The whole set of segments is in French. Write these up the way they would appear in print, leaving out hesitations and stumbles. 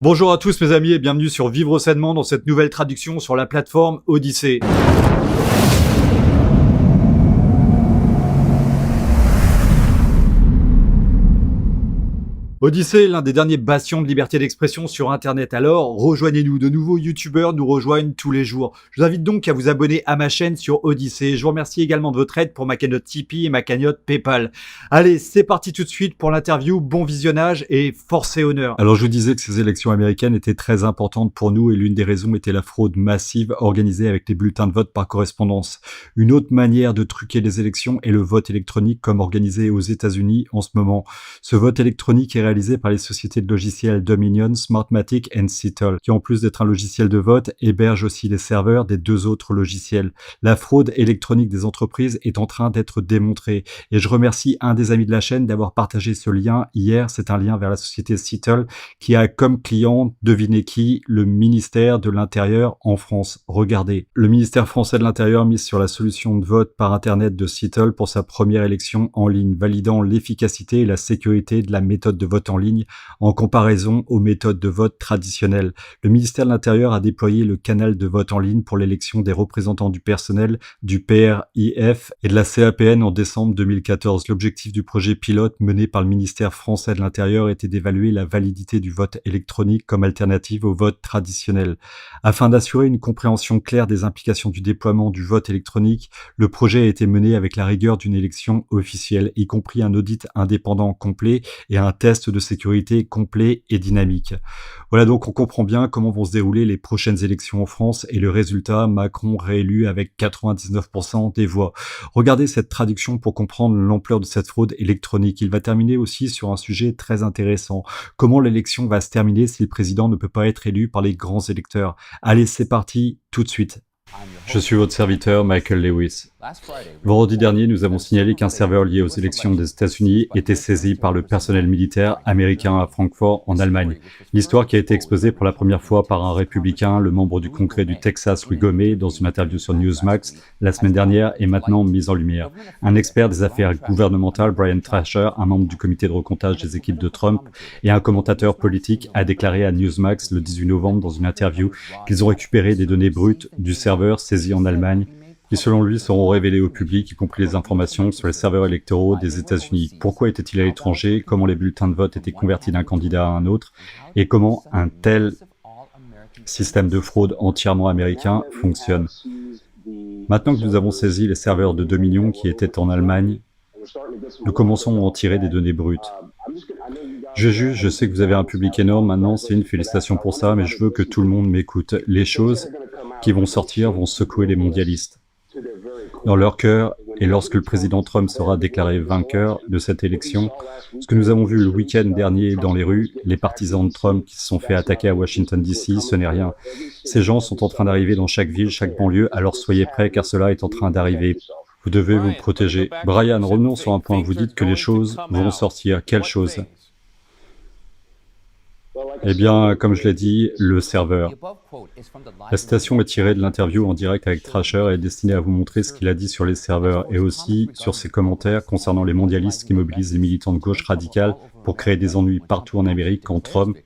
Bonjour à tous mes amis et bienvenue sur Vivre sainement dans cette nouvelle traduction sur la plateforme Odyssée. Odyssée, l'un des derniers bastions de liberté d'expression sur Internet. Alors, rejoignez-nous. De nouveaux youtubeurs nous rejoignent tous les jours. Je vous invite donc à vous abonner à ma chaîne sur Odyssée. Je vous remercie également de votre aide pour ma cagnotte Tipeee et ma cagnotte Paypal. Allez, c'est parti tout de suite pour l'interview. Bon visionnage et force et honneur. Alors, je vous disais que ces élections américaines étaient très importantes pour nous et l'une des raisons était la fraude massive organisée avec les bulletins de vote par correspondance. Une autre manière de truquer les élections est le vote électronique comme organisé aux États-Unis en ce moment. Ce vote électronique est réalisé par les sociétés de logiciels Dominion, Smartmatic et Seattle, qui en plus d'être un logiciel de vote, héberge aussi les serveurs des deux autres logiciels. La fraude électronique des entreprises est en train d'être démontrée et je remercie un des amis de la chaîne d'avoir partagé ce lien hier. C'est un lien vers la société Seattle qui a comme client, devinez qui, le ministère de l'Intérieur en France. Regardez, le ministère français de l'Intérieur mise sur la solution de vote par Internet de Seattle pour sa première élection en ligne, validant l'efficacité et la sécurité de la méthode de vote en ligne en comparaison aux méthodes de vote traditionnelles. Le ministère de l'Intérieur a déployé le canal de vote en ligne pour l'élection des représentants du personnel du PRIF et de la CAPN en décembre 2014. L'objectif du projet pilote mené par le ministère français de l'Intérieur était d'évaluer la validité du vote électronique comme alternative au vote traditionnel. Afin d'assurer une compréhension claire des implications du déploiement du vote électronique, le projet a été mené avec la rigueur d'une élection officielle, y compris un audit indépendant complet et un test de sécurité complet et dynamique. Voilà, donc on comprend bien comment vont se dérouler les prochaines élections en France et le résultat, Macron réélu avec 99% des voix. Regardez cette traduction pour comprendre l'ampleur de cette fraude électronique. Il va terminer aussi sur un sujet très intéressant. Comment l'élection va se terminer si le président ne peut pas être élu par les grands électeurs? Allez, c'est parti, tout de suite. Je suis votre serviteur, Michael Lewis. Vendredi dernier, nous avons signalé qu'un serveur lié aux élections des États-Unis était saisi par le personnel militaire américain à Francfort, en Allemagne. L'histoire qui a été exposée pour la première fois par un républicain, le membre du Congrès du Texas, Louis Gohmert, dans une interview sur Newsmax la semaine dernière, est maintenant mise en lumière. Un expert des affaires gouvernementales, Brian Thrasher, un membre du comité de recomptage des équipes de Trump et un commentateur politique, a déclaré à Newsmax le 18 novembre dans une interview qu'ils ont récupéré des données brutes du serveur saisi en Allemagne qui selon lui seront révélés au public, y compris les informations sur les serveurs électoraux des États-Unis. Pourquoi était-il à l'étranger? Comment les bulletins de vote étaient convertis d'un candidat à un autre? Et comment un tel système de fraude entièrement américain fonctionne? Maintenant que nous avons saisi les serveurs de Dominion qui étaient en Allemagne, nous commençons à en tirer des données brutes. Je juge, je sais que vous avez un public énorme, maintenant c'est une félicitation pour ça, mais je veux que tout le monde m'écoute. Les choses qui vont sortir vont secouer les mondialistes dans leur cœur, et lorsque le président Trump sera déclaré vainqueur de cette élection, ce que nous avons vu le week-end dernier dans les rues, les partisans de Trump qui se sont fait attaquer à Washington DC, ce n'est rien. Ces gens sont en train d'arriver dans chaque ville, chaque banlieue, alors soyez prêts car cela est en train d'arriver. Vous devez vous protéger. Brian, revenons sur un point, vous dites que les choses vont sortir. Quelles choses? Eh bien, comme je l'ai dit, le serveur. La citation est tirée de l'interview en direct avec Thrasher et est destinée à vous montrer ce qu'il a dit sur les serveurs et aussi sur ses commentaires concernant les mondialistes qui mobilisent les militants de gauche radicale pour créer des ennuis partout en Amérique quand Trump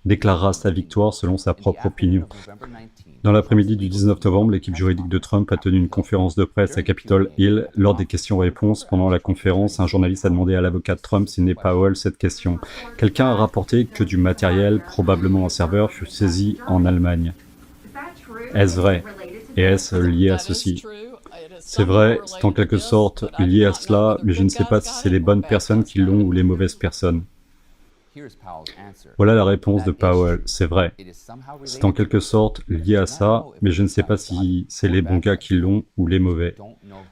déclarera sa victoire selon sa propre opinion. Dans l'après-midi du 19 novembre, l'équipe juridique de Trump a tenu une conférence de presse à Capitol Hill. Lors des questions-réponses, pendant la conférence, un journaliste a demandé à l'avocat de Trump, Sidney Powell, cette question. Quelqu'un a rapporté que du matériel, probablement un serveur, fut saisi en Allemagne. Est-ce vrai? Et est-ce lié à ceci? C'est vrai, c'est en quelque sorte lié à cela, mais je ne sais pas si c'est les bonnes personnes qui l'ont ou les mauvaises personnes. Voilà la réponse de Powell, c'est vrai. C'est en quelque sorte lié à ça, mais je ne sais pas si c'est les bons gars qui l'ont ou les mauvais.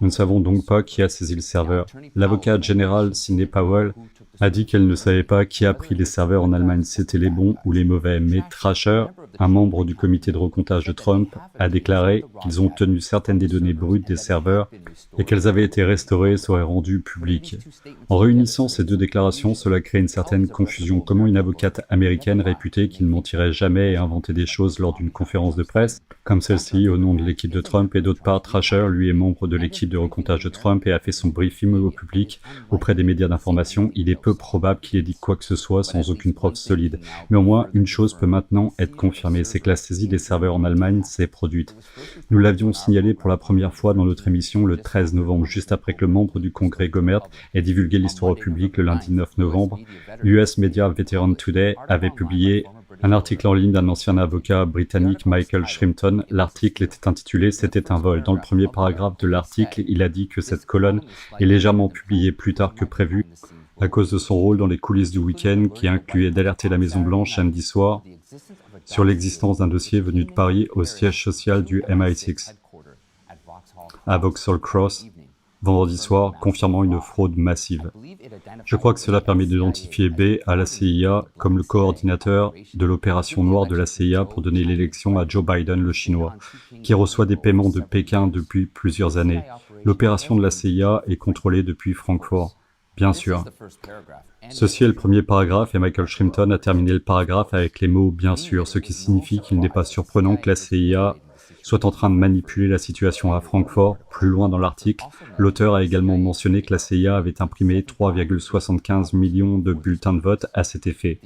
Nous ne savons donc pas qui a saisi le serveur. L'avocat général Sidney Powell a dit qu'elle ne savait pas qui a pris les serveurs en Allemagne, c'était les bons ou les mauvais. Mais Thrasher, un membre du comité de recomptage de Trump, a déclaré qu'ils ont obtenu certaines des données brutes des serveurs et qu'elles avaient été restaurées et seraient rendues publiques. En réunissant ces deux déclarations, cela crée une certaine confusion. Comment une avocate américaine réputée qui ne mentirait jamais et inventait des choses lors d'une conférence de presse, comme celle-ci au nom de l'équipe de Trump, et d'autre part, Thrasher, lui, est membre de l'équipe de recomptage de Trump et a fait son briefing au public auprès des médias d'information, il est peu peu probable qu'il ait dit quoi que ce soit sans aucune preuve solide. Mais au moins, une chose peut maintenant être confirmée, c'est que la saisie des serveurs en Allemagne s'est produite. Nous l'avions signalé pour la première fois dans notre émission le 13 novembre, juste après que le membre du Congrès Gohmert ait divulgué l'histoire au public le lundi 9 novembre. US Media Veteran Today avait publié un article en ligne d'un ancien avocat britannique, Michael Shrimpton. L'article était intitulé « C'était un vol ». Dans le premier paragraphe de l'article, il a dit que cette colonne est légèrement publiée plus tard que prévu à cause de son rôle dans les coulisses du week-end qui incluait d'alerter la Maison-Blanche samedi soir sur l'existence d'un dossier venu de Paris au siège social du MI6 à Vauxhall Cross vendredi soir, confirmant une fraude massive. Je crois que cela permet d'identifier B à la CIA comme le coordinateur de l'opération noire de la CIA pour donner l'élection à Joe Biden, le Chinois, qui reçoit des paiements de Pékin depuis plusieurs années. L'opération de la CIA est contrôlée depuis Francfort, bien sûr. Ceci est le premier paragraphe et Michael Shrimpton a terminé le paragraphe avec les mots « bien sûr », ce qui signifie qu'il n'est pas surprenant que la CIA soit en train de manipuler la situation à Francfort. Plus loin dans l'article, l'auteur a également mentionné que la CIA avait imprimé 3,75 millions de bulletins de vote à cet effet.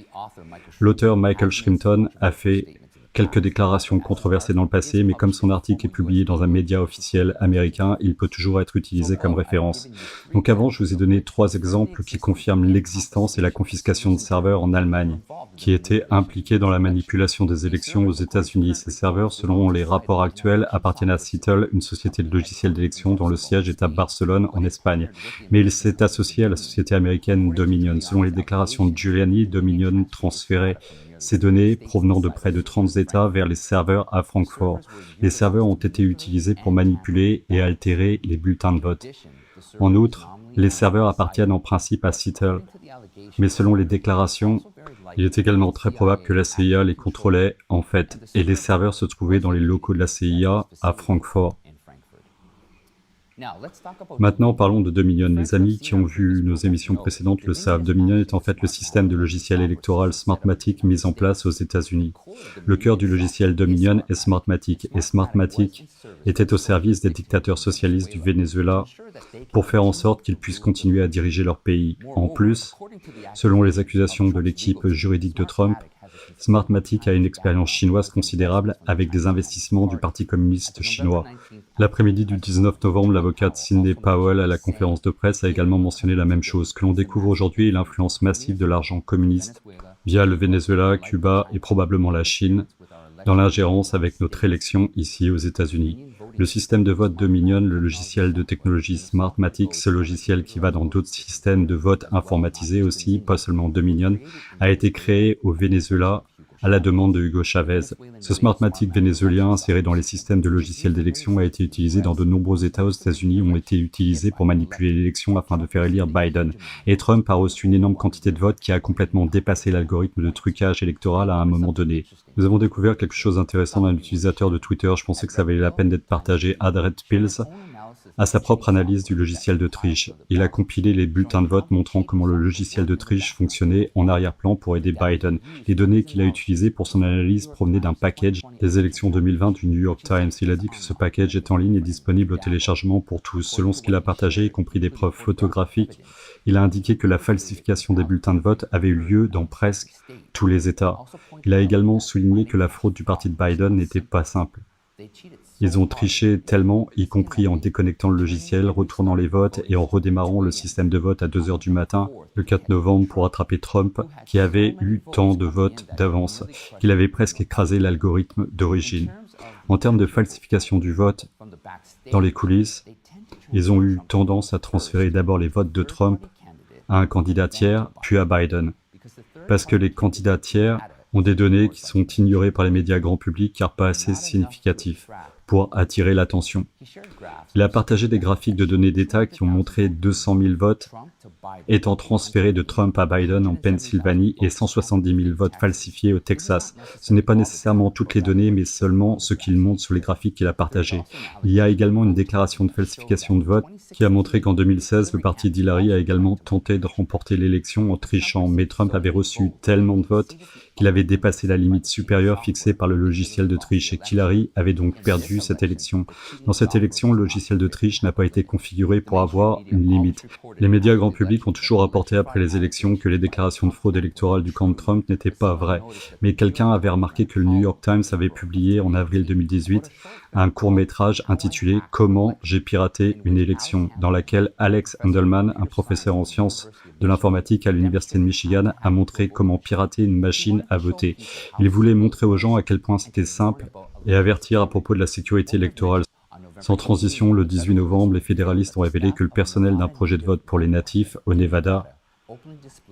L'auteur Michael Shrimpton a fait quelques déclarations controversées dans le passé, mais comme son article est publié dans un média officiel américain, il peut toujours être utilisé comme référence. Donc avant, je vous ai donné 3 exemples qui confirment l'existence et la confiscation de serveurs en Allemagne, qui étaient impliqués dans la manipulation des élections aux États-Unis. Ces serveurs, selon les rapports actuels, appartiennent à Citel, une société de logiciels d'élection dont le siège est à Barcelone, en Espagne. Mais il s'est associé à la société américaine Dominion. Selon les déclarations de Giuliani, Dominion transférait ces données provenant de près de 30 États vers les serveurs à Francfort. Les serveurs ont été utilisés pour manipuler et altérer les bulletins de vote. En outre, les serveurs appartiennent en principe à Citel. Mais selon les déclarations, il est également très probable que la CIA les contrôlait en fait, et les serveurs se trouvaient dans les locaux de la CIA à Francfort. Maintenant, parlons de Dominion. Les amis qui ont vu nos émissions précédentes le savent. Dominion est en fait le système de logiciel électoral Smartmatic mis en place aux États-Unis. Le cœur du logiciel Dominion est Smartmatic, et Smartmatic était au service des dictateurs socialistes du Venezuela pour faire en sorte qu'ils puissent continuer à diriger leur pays. En plus, selon les accusations de l'équipe juridique de Trump, Smartmatic a une expérience chinoise considérable avec des investissements du Parti communiste chinois. L'après-midi du 19 novembre, l'avocate Sidney Powell à la conférence de presse a également mentionné la même chose. Ce que l'on découvre aujourd'hui est l'influence massive de l'argent communiste via le Venezuela, Cuba et probablement la Chine dans l'ingérence avec notre élection ici aux États-Unis. Le système de vote Dominion, le logiciel de technologie Smartmatic, ce logiciel qui va dans d'autres systèmes de vote informatisés aussi, pas seulement Dominion, a été créé au Venezuela à la demande de Hugo Chavez. Ce Smartmatic vénézuélien inséré dans les systèmes de logiciels d'élection a été utilisé dans de nombreux États aux États-Unis, ont été utilisés pour manipuler l'élection afin de faire élire Biden. Et Trump a reçu une énorme quantité de votes qui a complètement dépassé l'algorithme de trucage électoral à un moment donné. Nous avons découvert quelque chose d'intéressant d'un utilisateur de Twitter, je pensais que ça valait la peine d'être partagé, AdRedPills, à sa propre analyse du logiciel de triche. Il a compilé les bulletins de vote montrant comment le logiciel de triche fonctionnait en arrière-plan pour aider Biden. Les données qu'il a utilisées pour son analyse provenaient d'un package des élections 2020 du New York Times. Il a dit que ce package est en ligne et disponible au téléchargement pour tous. Selon ce qu'il a partagé, y compris des preuves photographiques, il a indiqué que la falsification des bulletins de vote avait eu lieu dans presque tous les États. Il a également souligné que la fraude du parti de Biden n'était pas simple. Ils ont triché tellement, y compris en déconnectant le logiciel, retournant les votes et en redémarrant le système de vote à 2 h du matin, le 4 novembre, pour attraper Trump, qui avait eu tant de votes d'avance, qu'il avait presque écrasé l'algorithme d'origine. En termes de falsification du vote, dans les coulisses, ils ont eu tendance à transférer d'abord les votes de Trump à un candidat tiers, puis à Biden. Parce que les candidats tiers ont des données qui sont ignorées par les médias grand public car pas assez significatifs pour attirer l'attention. Il a partagé des graphiques de données d'État qui ont montré 200 000 votes étant transférés de Trump à Biden en Pennsylvanie et 170 000 votes falsifiés au Texas. Ce n'est pas nécessairement toutes les données, mais seulement ce qu'il montre sur les graphiques qu'il a partagés. Il y a également une déclaration de falsification de vote qui a montré qu'en 2016, le parti d'Hillary a également tenté de remporter l'élection en trichant, mais Trump avait reçu tellement de votes qu'il avait dépassé la limite supérieure fixée par le logiciel de triche et qu'Hillary avait donc perdu cette élection. Dans cette élection, le logiciel de triche n'a pas été configuré pour avoir une limite. Les médias grand publics ont toujours rapporté après les élections que les déclarations de fraude électorale du camp de Trump n'étaient pas vraies. Mais quelqu'un avait remarqué que le New York Times avait publié en avril 2018 un court-métrage intitulé « Comment j'ai piraté une élection » dans laquelle Alex Handelman, un professeur en sciences de l'informatique à l'Université de Michigan, a montré comment pirater une machine à voter. Il voulait montrer aux gens à quel point c'était simple et avertir à propos de la sécurité électorale. Sans transition, le 18 novembre, les fédéralistes ont révélé que le personnel d'un projet de vote pour les natifs au Nevada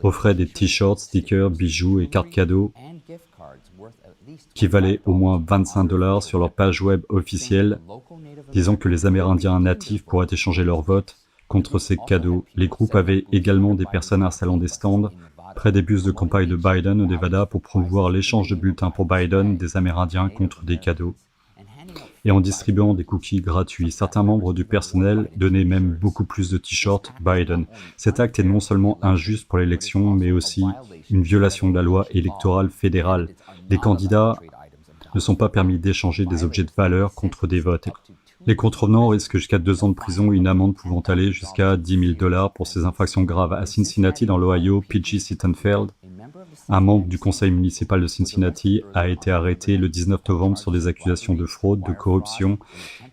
offrait des t-shirts, stickers, bijoux et cartes cadeaux qui valaient au moins 25 $ sur leur page web officielle, disant que les Amérindiens natifs pourraient échanger leur vote contre ces cadeaux. Les groupes avaient également des personnes installant des stands près des bus de campagne de Biden au Nevada pour promouvoir l'échange de bulletins pour Biden des Amérindiens contre des cadeaux. Et en distribuant des cookies gratuits. Certains membres du personnel donnaient même beaucoup plus de t-shirts Biden. Cet acte est non seulement injuste pour l'élection, mais aussi une violation de la loi électorale fédérale. Les candidats ne sont pas permis d'échanger des objets de valeur contre des votes. Les contrevenants risquent jusqu'à 2 ans de prison et une amende pouvant aller jusqu'à $10 000 pour ces infractions graves. À Cincinnati, dans l'Ohio, P.G. Sittenfeld, un membre du conseil municipal de Cincinnati, a été arrêté le 19 novembre sur des accusations de fraude, de corruption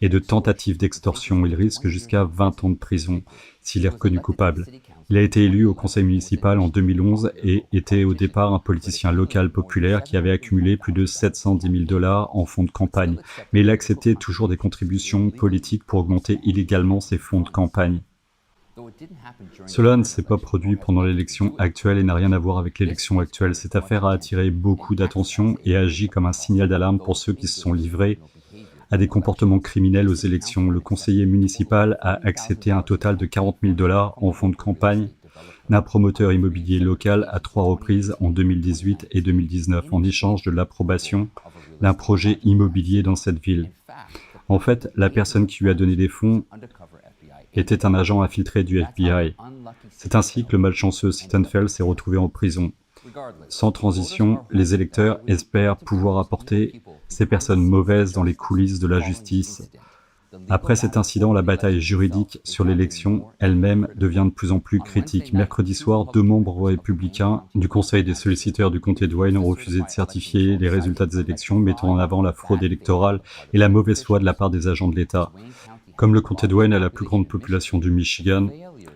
et de tentative d'extorsion. Il risque jusqu'à 20 ans de prison s'il est reconnu coupable. Il a été élu au conseil municipal en 2011 et était au départ un politicien local populaire qui avait accumulé plus de $710 000 en fonds de campagne. Mais il acceptait toujours des contributions politiques pour augmenter illégalement ses fonds de campagne. Cela ne s'est pas produit pendant l'élection actuelle et n'a rien à voir avec l'élection actuelle. Cette affaire a attiré beaucoup d'attention et agit comme un signal d'alarme pour ceux qui se sont livrés à des comportements criminels aux élections. Le conseiller municipal a accepté un total de $40 000 en fonds de campagne d'un promoteur immobilier local à 3 reprises en 2018 et 2019 en échange de l'approbation d'un projet immobilier dans cette ville. En fait, la personne qui lui a donné des fonds était un agent infiltré du FBI. C'est ainsi que le malchanceux Sittenfeld s'est retrouvé en prison. Sans transition, les électeurs espèrent pouvoir apporter ces personnes mauvaises dans les coulisses de la justice. Après cet incident, la bataille juridique sur l'élection elle-même devient de plus en plus critique. Mercredi soir, 2 membres républicains du Conseil des solliciteurs du comté de Wayne ont refusé de certifier les résultats des élections, mettant en avant la fraude électorale et la mauvaise foi de la part des agents de l'État. Comme le comté de Wayne a la plus grande population du Michigan,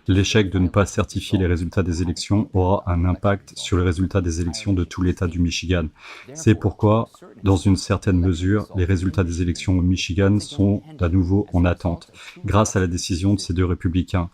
l'échec de ne pas certifier les résultats des élections aura un impact sur les résultats des élections de tout l'État du Michigan. C'est pourquoi, dans une certaine mesure, les résultats des élections au Michigan sont à nouveau en attente, grâce à la décision de ces 2 républicains.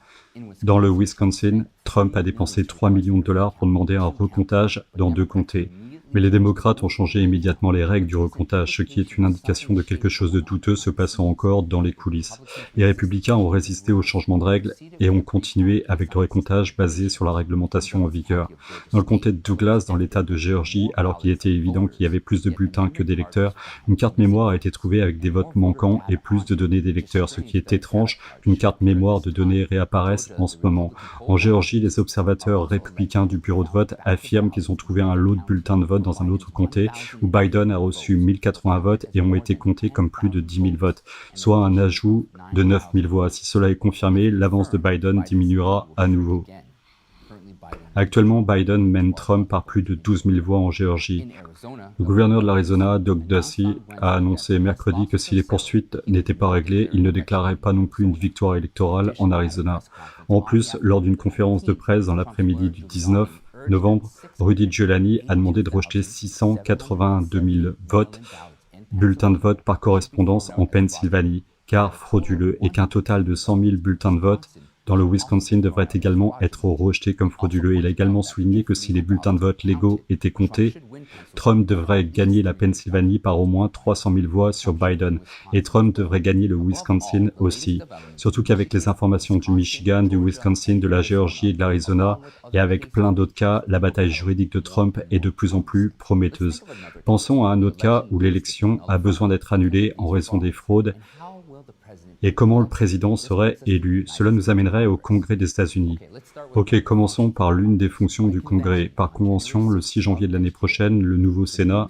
Dans le Wisconsin, Trump a dépensé $3 millions pour demander un recomptage dans 2 comtés. Mais les démocrates ont changé immédiatement les règles du recomptage, ce qui est une indication de quelque chose de douteux se passant encore dans les coulisses. Les républicains ont résisté au changement de règles et ont continué avec le recomptage basé sur la réglementation en vigueur. Dans le comté de Douglas, dans l'État de Géorgie, alors qu'il était évident qu'il y avait plus de bulletins que d'électeurs, une carte mémoire a été trouvée avec des votes manquants et plus de données d'électeurs, ce qui est étrange qu'une carte mémoire de données réapparaisse en ce moment. En Géorgie, les observateurs républicains du bureau de vote affirment qu'ils ont trouvé un lot de bulletins de vote dans un autre comté où Biden a reçu 1080 votes et ont été comptés comme plus de 10 000 votes, soit un ajout de 9 000 voix. Si cela est confirmé, l'avance de Biden diminuera à nouveau. Actuellement, Biden mène Trump par plus de 12 000 voix en Géorgie. Le gouverneur de l'Arizona, Doug Ducey, a annoncé mercredi que si les poursuites n'étaient pas réglées, il ne déclarerait pas non plus une victoire électorale en Arizona. En plus, lors d'une conférence de presse dans l'après-midi du 19 novembre, Rudy Giuliani a demandé de rejeter 682 000 bulletins de vote par correspondance en Pennsylvanie, car frauduleux, et qu'un total de 100 000 bulletins de vote dans le Wisconsin devrait également être rejeté comme frauduleux. Il a également souligné que si les bulletins de vote légaux étaient comptés, Trump devrait gagner la Pennsylvanie par au moins 300 000 voix sur Biden, et Trump devrait gagner le Wisconsin aussi. Surtout qu'avec les informations du Michigan, du Wisconsin, de la Géorgie et de l'Arizona, et avec plein d'autres cas, la bataille juridique de Trump est de plus en plus prometteuse. Pensons à un autre cas où l'élection a besoin d'être annulée en raison des fraudes, et comment le président serait élu. Cela nous amènerait au Congrès des États-Unis. Ok, commençons par l'une des fonctions du Congrès. Par convention, le 6 janvier de l'année prochaine, le nouveau Sénat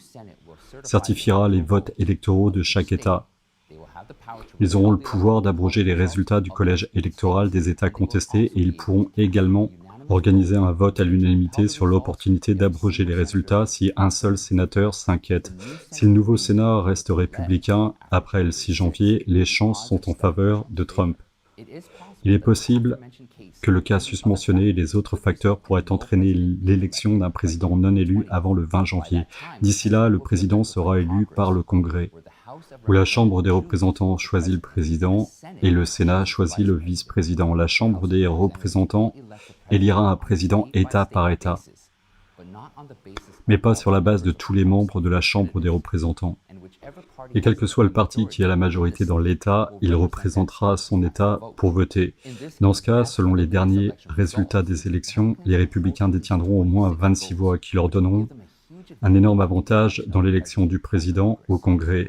certifiera les votes électoraux de chaque État. Ils auront le pouvoir d'abroger les résultats du collège électoral des États contestés et ils pourront également organiser un vote à l'unanimité sur l'opportunité d'abroger les résultats si un seul sénateur s'inquiète. Si le nouveau Sénat reste républicain après le 6 janvier, les chances sont en faveur de Trump. Il est possible que le cas susmentionné et les autres facteurs pourraient entraîner l'élection d'un président non élu avant le 20 janvier. D'ici là, le président sera élu par le Congrès, où la Chambre des représentants choisit le président et le Sénat choisit le vice-président. La Chambre des représentants élira un président État par État, mais pas sur la base de tous les membres de la Chambre des représentants. Et quel que soit le parti qui a la majorité dans l'État, il représentera son État pour voter. Dans ce cas, selon les derniers résultats des élections, les républicains détiendront au moins 26 voix qui leur donneront un énorme avantage dans l'élection du président au Congrès.